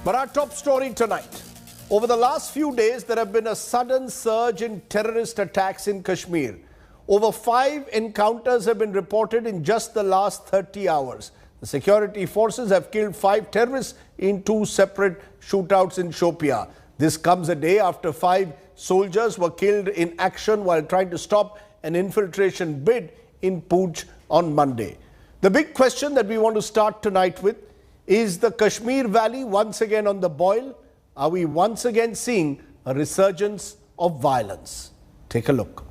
But our top story tonight. Over the last few days, there have been a sudden surge in terrorist attacks in Kashmir. Over 5 encounters have been reported in just the last 30 hours. The security forces have killed 5 terrorists in 2 separate shootouts in Shopia. This comes a day after 5 soldiers were killed in action while trying to stop an infiltration bid in Poonch on Monday. The big question that we want to start tonight with is the Kashmir Valley once again on the boil? Are we once again seeing a resurgence of violence? Take a look.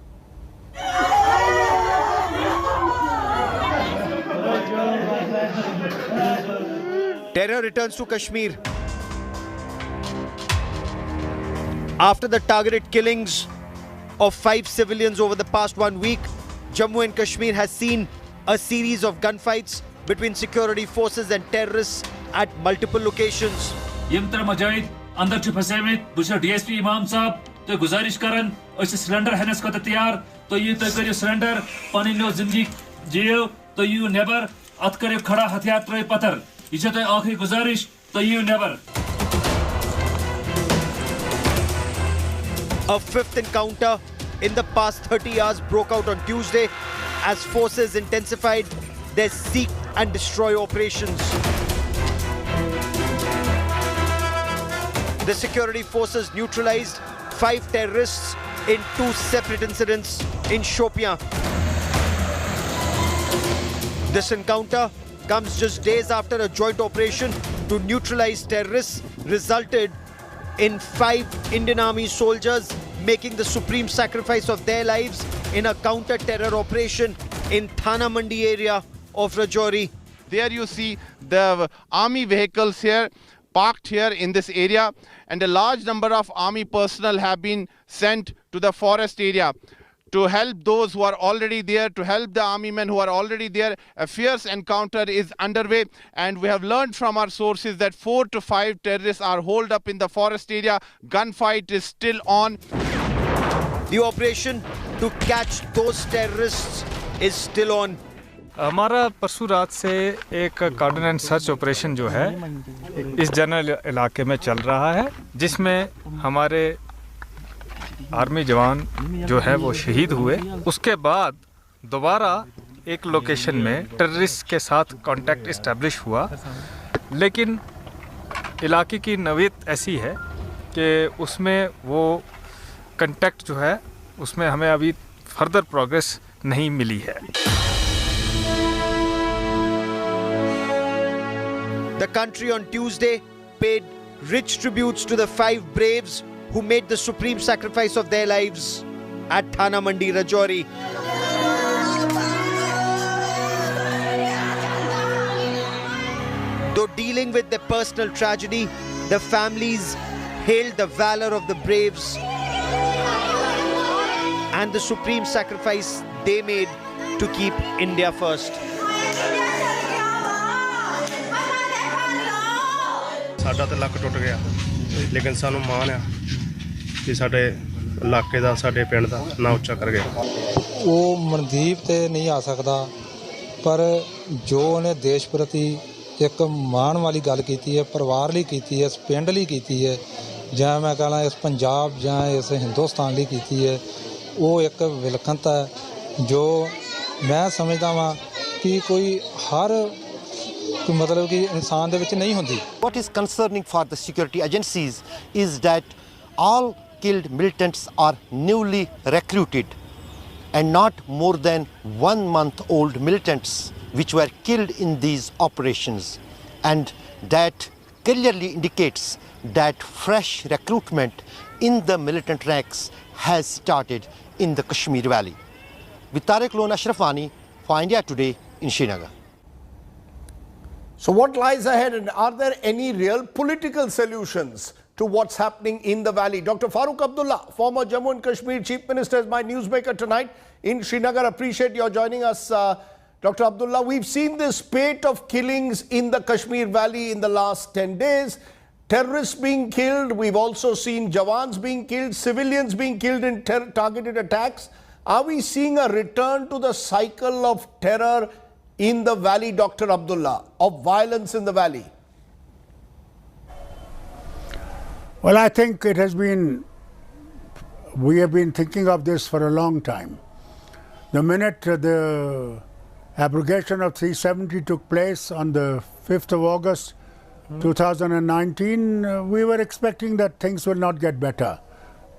Terror returns to Kashmir. After the targeted killings of 5 civilians over the past 1 week, Jammu and Kashmir has seen a series of gunfights between security forces and terrorists at multiple locations. अंदर छु फसेमित बुझ DSP इमाम साहब तो गुजारिश करन अस cylinder Hans को तैयार तो ये तो करियो सिलेंडर पानी नो जिंदगी जियो तो यू नेबर अत करे खड़ा हथियार त्रे पत्थर इसे तो आखिरी गुजारिश तो you neighbour. A 5th encounter in the past 30 hours broke out on Tuesday as forces intensified their seek and destroy operations. The security forces neutralized 5 terrorists in 2 separate incidents in Shopia. This encounter comes just days after a joint operation to neutralize terrorists resulted in 5 Indian Army soldiers making the supreme sacrifice of their lives in a counter-terror operation in Thana Mandi area of Rajouri. There you see the army vehicles here, parked here in this area, and a large number of army personnel have been sent to the forest area to help those who are already there, to help the army men who are already there. A fierce encounter is underway, and we have learned from our sources that 4 to 5 terrorists are holed up in the forest area. Gunfight is still on. The operation to catch those terrorists is still on. हमारा परसों रात से एक कार्डन and search operation जो है इस general इलाके में चल रहा है, जिसमें हमारे आर्मी जवान जो है वो शहीद हुए. उसके बाद दोबारा एक लोकेशन में टेररिस्ट के साथ कांटेक्ट इस्टेब्लिश हुआ, लेकिन इलाके की नवीयत ऐसी है कि उसमें वो कांटेक्ट जो है उसमें हमें अभी फर्दर प्रोग्रेस नहीं मिली है. The country on Tuesday paid rich tributes to the 5 braves who made the supreme sacrifice of their lives at Thana Mandi, Rajouri. Though dealing with their personal tragedy, the families hailed the valor of the braves and the supreme sacrifice they made to keep India first. ਸਾਡਾ ਤਾਂ ਲੱਕ ਟੁੱਟ ਗਿਆ, ਲੇਕਿਨ ਸਾਨੂੰ ਮਾਣ ਆ ਕਿ ਸਾਡੇ ਇਲਾਕੇ ਦਾ, ਸਾਡੇ ਪਿੰਡ ਦਾ ਨਾਂ ਉੱਚਾ ਕਰ ਗਿਆ. ਉਹ ਮਨਦੀਪ ਤੇ ਨਹੀਂ ਆ ਸਕਦਾ, ਪਰ ਜੋ ਉਹਨੇ ਦੇਸ਼ ਪ੍ਰਤੀ ਇੱਕ ਮਾਣ ਵਾਲੀ ਗੱਲ ਕੀਤੀ ਹੈ, ਪਰਿਵਾਰ ਲਈ ਕੀਤੀ ਹੈ, ਇਸ ਪਿੰਡ ਲਈ ਕੀਤੀ ਹੈ, ਜਾਂ ਮੈਂ ਕਹਾਂ ਇਸ ਪੰਜਾਬ ਜਾਂ ਇਸ ਹਿੰਦੁਸਤਾਨ ਲਈ ਕੀਤੀ ਹੈ, ਉਹ ਇੱਕ ਵਿਲੱਖਣਤਾ ਹੈ ਜੋ ਮੈਂ ਸਮਝਦਾ ਵਾਂ ਕਿ ਕੋਈ ਹਰ मतलब कि इंसान दे विच नहीं होंदी. What is concerning for the security agencies is that all killed militants are newly recruited and not more than 1 month old militants which were killed in these operations, and that clearly indicates that fresh recruitment in the militant ranks has started in the Kashmir Valley. With Tariq Lon Ashrafani for India Today in Srinagar. So what lies ahead, and are there any real political solutions to what's happening in the valley? Dr. Farooq Abdullah, former Jammu and Kashmir Chief Minister, is my newsmaker tonight in Srinagar. Appreciate your joining us, Dr. Abdullah. We've seen this spate of killings in the Kashmir Valley in the last 10 days. Terrorists being killed. We've also seen Jawans being killed, civilians being killed in targeted attacks. Are we seeing a return to the cycle of terror in the valley, Dr. Abdullah, of violence in the valley? Well, I think it has been, we have been thinking of this for a long time. The minute the abrogation of 370 took place on the 5th of August 2019, we were expecting that things will not get better.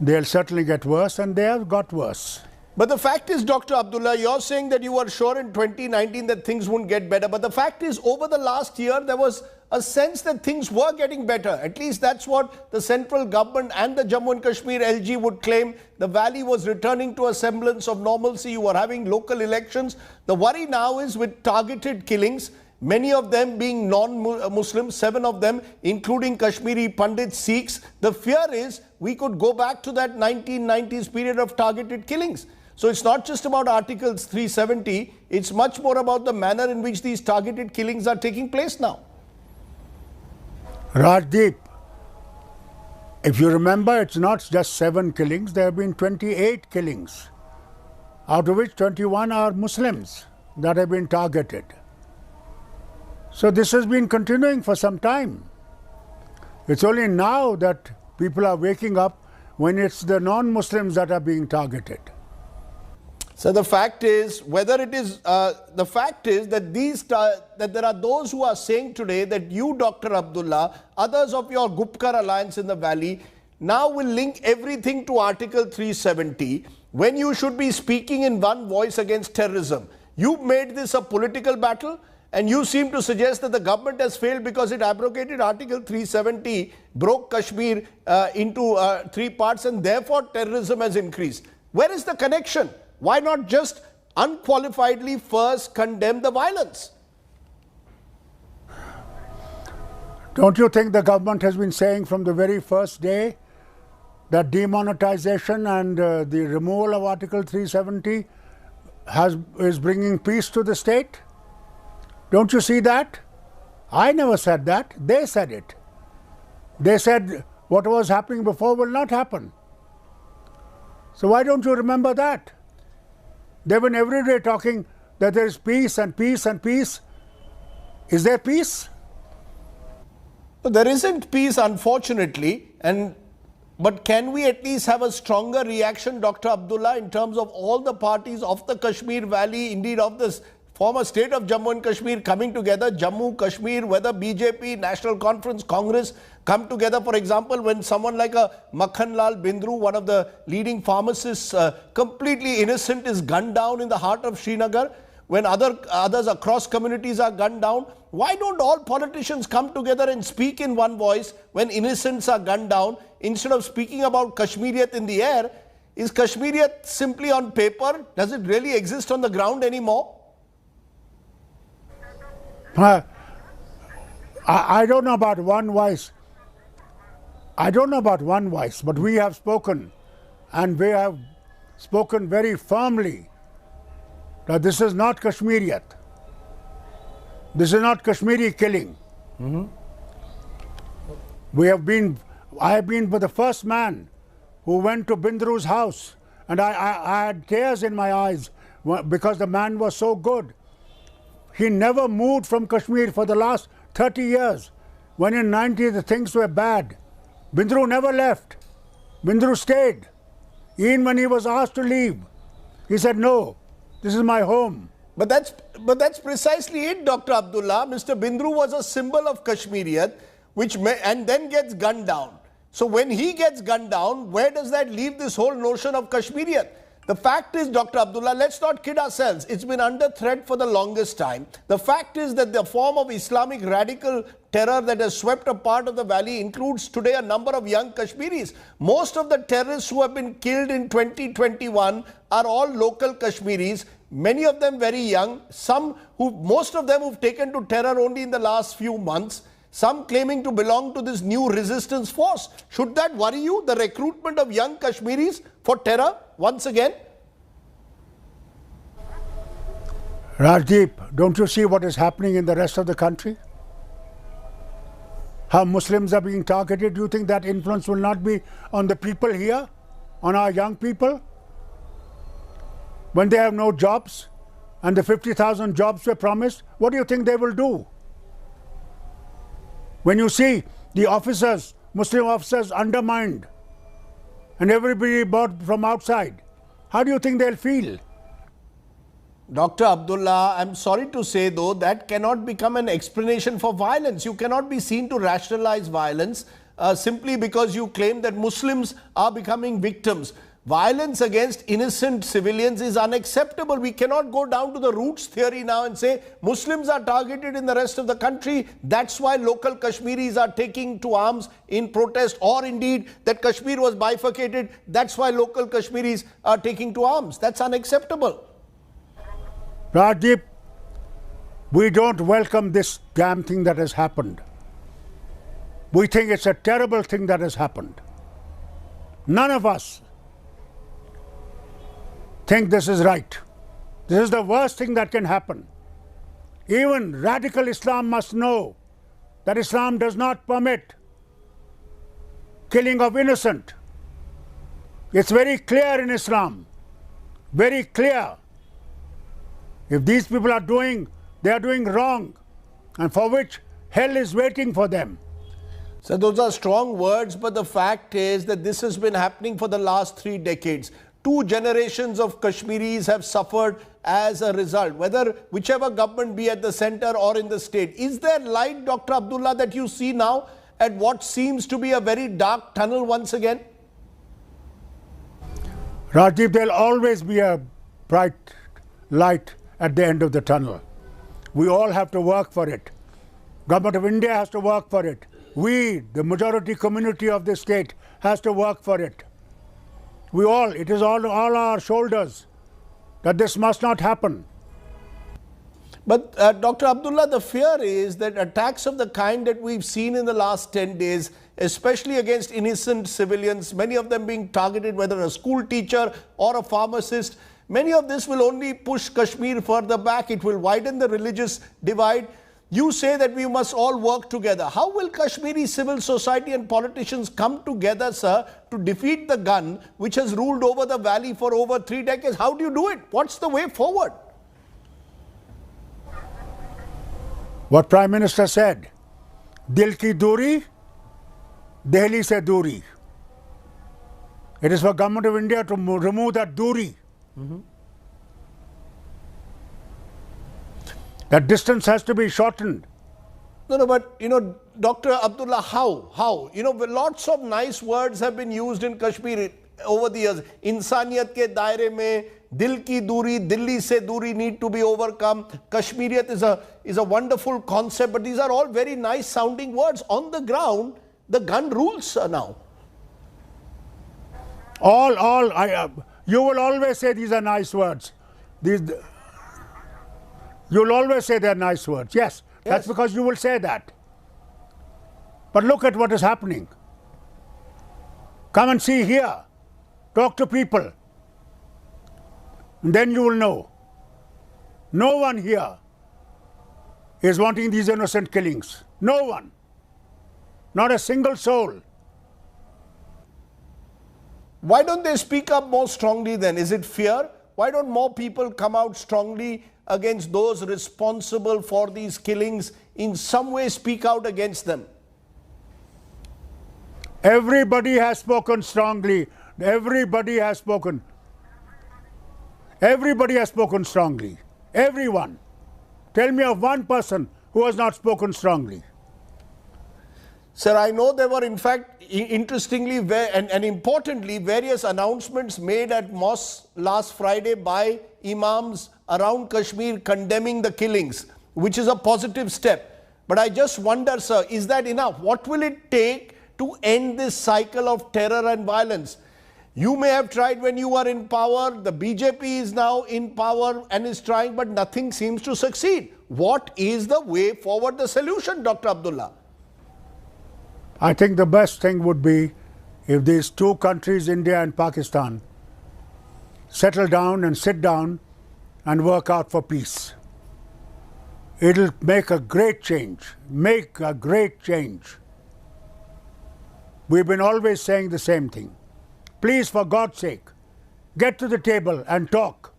They'll certainly get worse, and they have got worse. But the fact is, Dr. Abdullah, you're saying that you were sure in 2019 that things wouldn't get better. But the fact is, over the last year, there was a sense that things were getting better. At least that's what the central government and the Jammu and Kashmir LG would claim. The valley was returning to a semblance of normalcy. You were having local elections. The worry now is with targeted killings, many of them being non-Muslims, 7 of them, including Kashmiri Pandit Sikhs. The fear is we could go back to that 1990s period of targeted killings. So it's not just about Articles 370, it's much more about the manner in which these targeted killings are taking place now. Rajdeep, if you remember, it's not just 7 killings, there have been 28 killings, out of which 21 are Muslims that have been targeted. So this has been continuing for some time. It's only now that people are waking up when it's the non-Muslims that are being targeted. So the fact is, the fact is that that there are those who are saying today that you, Dr. Abdullah, others of your Gupkar alliance in the valley, now will link everything to Article 370 when you should be speaking in one voice against terrorism. You made this a political battle, and you seem to suggest that the government has failed because it abrogated Article 370, broke Kashmir into 3 parts, and therefore terrorism has increased. Where is the connection? Why not just unqualifiedly first condemn the violence? Don't you think the government has been saying from the very first day that demonetization and the removal of Article 370 is bringing peace to the state? Don't you see that? I never said that. They said it. They said what was happening before will not happen. So why don't you remember that? They've been every day talking that there is peace and peace and peace. Is there peace? There isn't peace, unfortunately. But can we at least have a stronger reaction, Dr. Abdullah, in terms of all the parties of the Kashmir Valley, indeed of this former state of Jammu and Kashmir coming together, Jammu, Kashmir, whether BJP, National Conference, Congress come together. For example, when someone like a Makhanlal Bindru, one of the leading pharmacists, completely innocent, is gunned down in the heart of Srinagar, when others across communities are gunned down, why don't all politicians come together and speak in one voice when innocents are gunned down, instead of speaking about Kashmiriyat in the air? Is Kashmiriyat simply on paper? Does it really exist on the ground anymore? I don't know about one voice. I don't know about one voice, but we have spoken, and we have spoken very firmly that this is not Kashmiriyat. This is not Kashmiri killing. I have been the first man who went to Bindru's house, and I had tears in my eyes because the man was so good. He never moved from Kashmir for the last 30 years. When in 90 the things were bad, Bindru never left. Bindru stayed. Even when he was asked to leave, he said, no, this is my home. But that's precisely it, Dr. Abdullah. Mr. Bindru was a symbol of Kashmiriyat, and then gets gunned down. So when he gets gunned down, where does that leave this whole notion of Kashmiriyat? The fact is, Dr. Abdullah, let's not kid ourselves. It's been under threat for the longest time. The fact is that the form of Islamic radical terror that has swept a part of the valley includes today a number of young Kashmiris. Most of the terrorists who have been killed in 2021 are all local Kashmiris, many of them very young, most of them who've taken to terror only in the last few months, some claiming to belong to this new resistance force. Should that worry you, the recruitment of young Kashmiris for terror once again? Rajdeep, don't you see what is happening in the rest of the country? How Muslims are being targeted. Do you think that influence will not be on the people here, on our young people? When they have no jobs and the 50,000 jobs were promised, what do you think they will do? When you see the officers, Muslim officers undermined and everybody bought from outside. How do you think they'll feel? Dr. Abdullah, I'm sorry to say though, that cannot become an explanation for violence. You cannot be seen to rationalize violence simply because you claim that Muslims are becoming victims. Violence against innocent civilians is unacceptable. We cannot go down to the roots theory now and say Muslims are targeted in the rest of the country. That's why local Kashmiris are taking to arms in protest, or indeed that Kashmir was bifurcated. That's why local Kashmiris are taking to arms. That's unacceptable. Rajdeep, we don't welcome this damn thing that has happened. We think it's a terrible thing that has happened. None of us think this is right. This is the worst thing that can happen. Even radical Islam must know that Islam does not permit killing of innocent. It's very clear in Islam, very clear. If these people are doing, they are doing wrong, and for which hell is waiting for them. So those are strong words, but the fact is that this has been happening for the last 3 decades. 2 generations of Kashmiris have suffered as a result, whichever government be at the center or in the state. Is there light, Dr. Abdullah, that you see now at what seems to be a very dark tunnel once again? Rajdeep, there'll always be a bright light at the end of the tunnel. We all have to work for it. Government of India has to work for it. We, the majority community of this state, has to work for it. It is all our shoulders that this must not happen. But Dr. Abdullah, the fear is that attacks of the kind that we've seen in the last 10 days, especially against innocent civilians, many of them being targeted, whether a school teacher or a pharmacist, many of this will only push Kashmir further back. It will widen the religious divide. You say that we must all work together. How will Kashmiri civil society and politicians come together, sir, to defeat the gun which has ruled over the valley for over 3 decades? How do you do it? What's the way forward? What Prime Minister said, Dil ki duri, Delhi se duri. It is for Government of India to remove that duri. That distance has to be shortened. No, but Dr. Abdullah, how? Lots of nice words have been used in Kashmir over the years. Insaniyat ke daire mein, dil ki duri, Delhi se duri need to be overcome. Kashmiriyat is a wonderful concept, but these are all very nice sounding words. On the ground, the gun rules now. You will always say these are nice words. You'll always say they're nice words. Yes, that's because you will say that. But look at what is happening. Come and see here. Talk to people. And then you will know. No one here is wanting these innocent killings. No one. Not a single soul. Why don't they speak up more strongly then? Is it fear? Why don't more people come out strongly against those responsible for these killings, in some way speak out against them? Everybody has spoken strongly. Everybody has spoken. Everybody has spoken strongly. Everyone. Tell me of one person who has not spoken strongly. Sir, I know there were in fact, interestingly and importantly, various announcements made at mosques last Friday by imams around Kashmir condemning the killings, which is a positive step. But I just wonder, sir, is that enough? What will it take to end this cycle of terror and violence? You may have tried when you were in power, the BJP is now in power and is trying, but nothing seems to succeed. What is the way forward, the solution, Dr. Abdullah? I think the best thing would be if these 2 countries, India and Pakistan, settle down and sit down and work out for peace. It'll make a great change. Make a great change. We've been always saying the same thing. Please, for God's sake, get to the table and talk.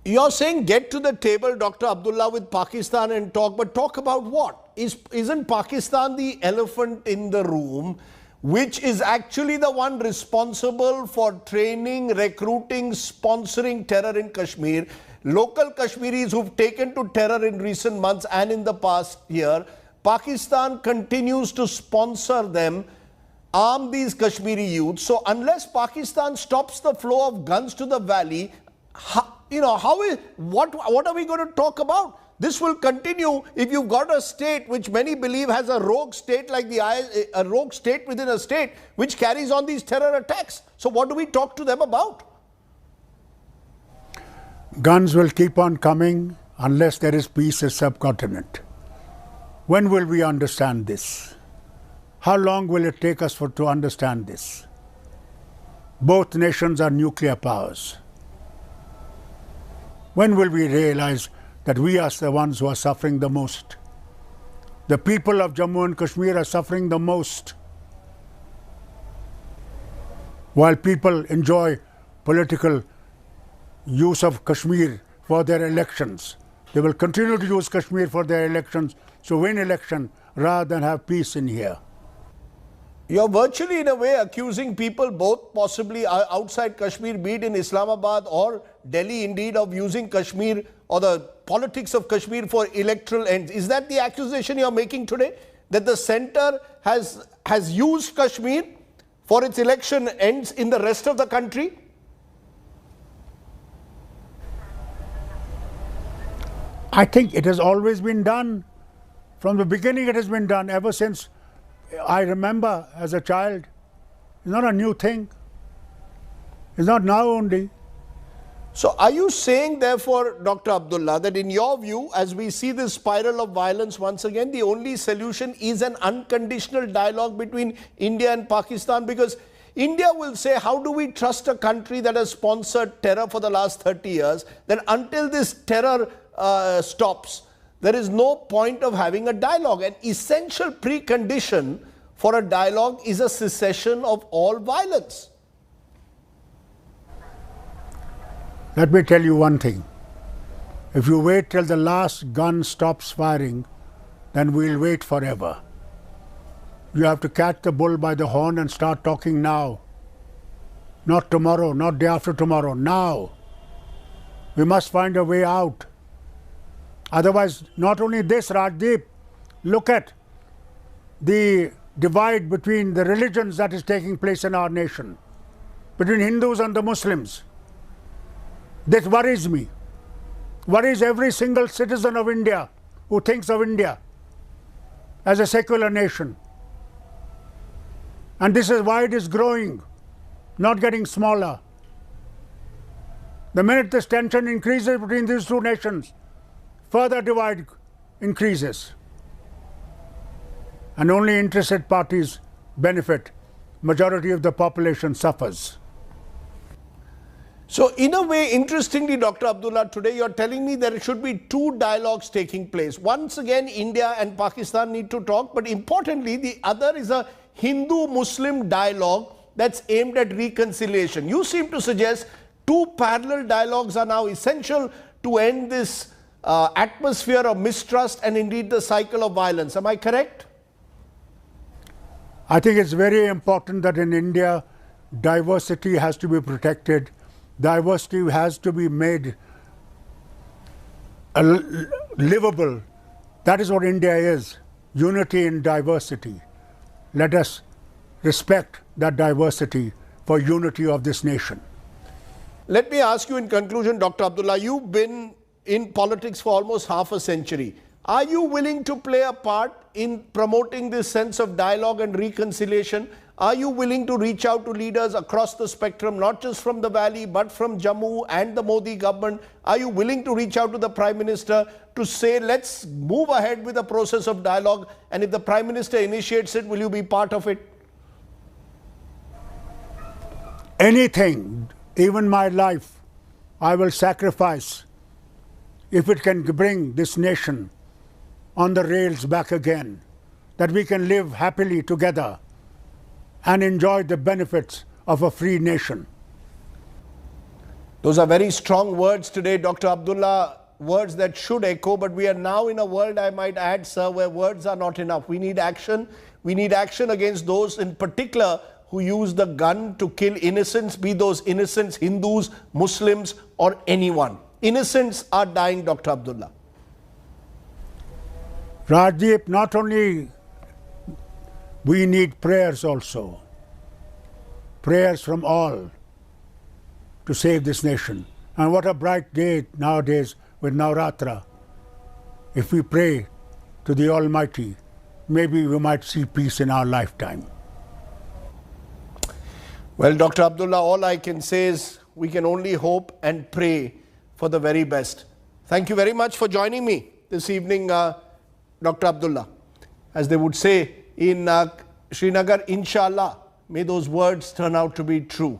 You're saying get to the table, Dr. Abdullah, with Pakistan and talk, but talk about what? isn't Pakistan the elephant in the room, which is actually the one responsible for training, recruiting, sponsoring terror in Kashmir? Local Kashmiris who've taken to terror in recent months and in the past year, Pakistan continues to sponsor them, arm these Kashmiri youth. So unless Pakistan stops the flow of guns to the valley, what are we going to talk about? This will continue if you've got a state which many believe has a rogue state like a rogue state within a state which carries on these terror attacks. So what do we talk to them about? Guns will keep on coming unless there is peace in the subcontinent. When will we understand this? How long will it take us to understand this? Both nations are nuclear powers. When will we realize that we are the ones who are suffering the most? The people of Jammu and Kashmir are suffering the most. While people enjoy political use of Kashmir for their elections, they will continue to use Kashmir for their elections, so win election rather than have peace in here. You're virtually in a way accusing people, both possibly outside Kashmir, be it in Islamabad or Delhi indeed, of using Kashmir or the politics of Kashmir for electoral ends. Is that the accusation you're making today? That the centre has used Kashmir for its election ends in the rest of the country? I think it has always been done. From the beginning it has been done, ever since I remember as a child. It's not a new thing. It's not now only. So are you saying therefore, Dr. Abdullah, that in your view, as we see this spiral of violence once again, the only solution is an unconditional dialogue between India and Pakistan? Because India will say, how do we trust a country that has sponsored terror for the last 30 years, that until this terror stops, there is no point of having a dialogue? An essential precondition for a dialogue is a cessation of all violence. Let me tell you one thing. If you wait till the last gun stops firing, then we'll wait forever. You have to catch the bull by the horn and start talking now. Not tomorrow, not day after tomorrow, now. We must find a way out. Otherwise, not only this, Rajdeep, look at the divide between the religions that is taking place in our nation, between Hindus and the Muslims. This worries me. Worries every single citizen of India who thinks of India as a secular nation. And this is why it is growing, not getting smaller. The minute this tension increases between these two nations, further divide increases. And only interested parties benefit. Majority of the population suffers. So in a way, interestingly, Dr. Abdullah, today you're telling me there should be two dialogues taking place. Once again, India and Pakistan need to talk, but importantly, the other is a Hindu-Muslim dialogue that's aimed at reconciliation. You seem to suggest two parallel dialogues are now essential to end this atmosphere of mistrust and indeed the cycle of violence. Am I correct? I think it's very important that in India, diversity has to be protected. Diversity has to be made livable. That is what India is, unity in diversity. Let us respect that diversity for unity of this nation. Let me ask you in conclusion, Dr. Abdullah, you've been in politics for almost half a century. Are you willing to play a part in promoting this sense of dialogue and reconciliation? Are you willing to reach out to leaders across the spectrum, not just from the valley, but from Jammu and the Modi government? Are you willing to reach out to the Prime Minister to say, let's move ahead with the process of dialogue? And if the Prime Minister initiates it, will you be part of it? Anything, even my life, I will sacrifice if it can bring this nation on the rails back again, that we can live happily together and enjoy the benefits of a free nation. Those are very strong words today, Dr. Abdullah. words that should echo, but we are now in a world, I might add, sir, where words are not enough. We need action. We need action against those in particular who use the gun to kill innocents, be those innocents Hindus, Muslims, or anyone. Innocents are dying, Dr. Abdullah. Rajdeep, not only we need prayers also. Prayers from all to save this nation. And what a bright day nowadays with Navratra. If we pray to the Almighty, maybe we might see peace in our lifetime. Well, Dr. Abdullah, all I can say is we can only hope and pray for the very best. Thank you very much for joining me this evening, Dr. Abdullah. As they would say in Srinagar, inshallah, may those words turn out to be true.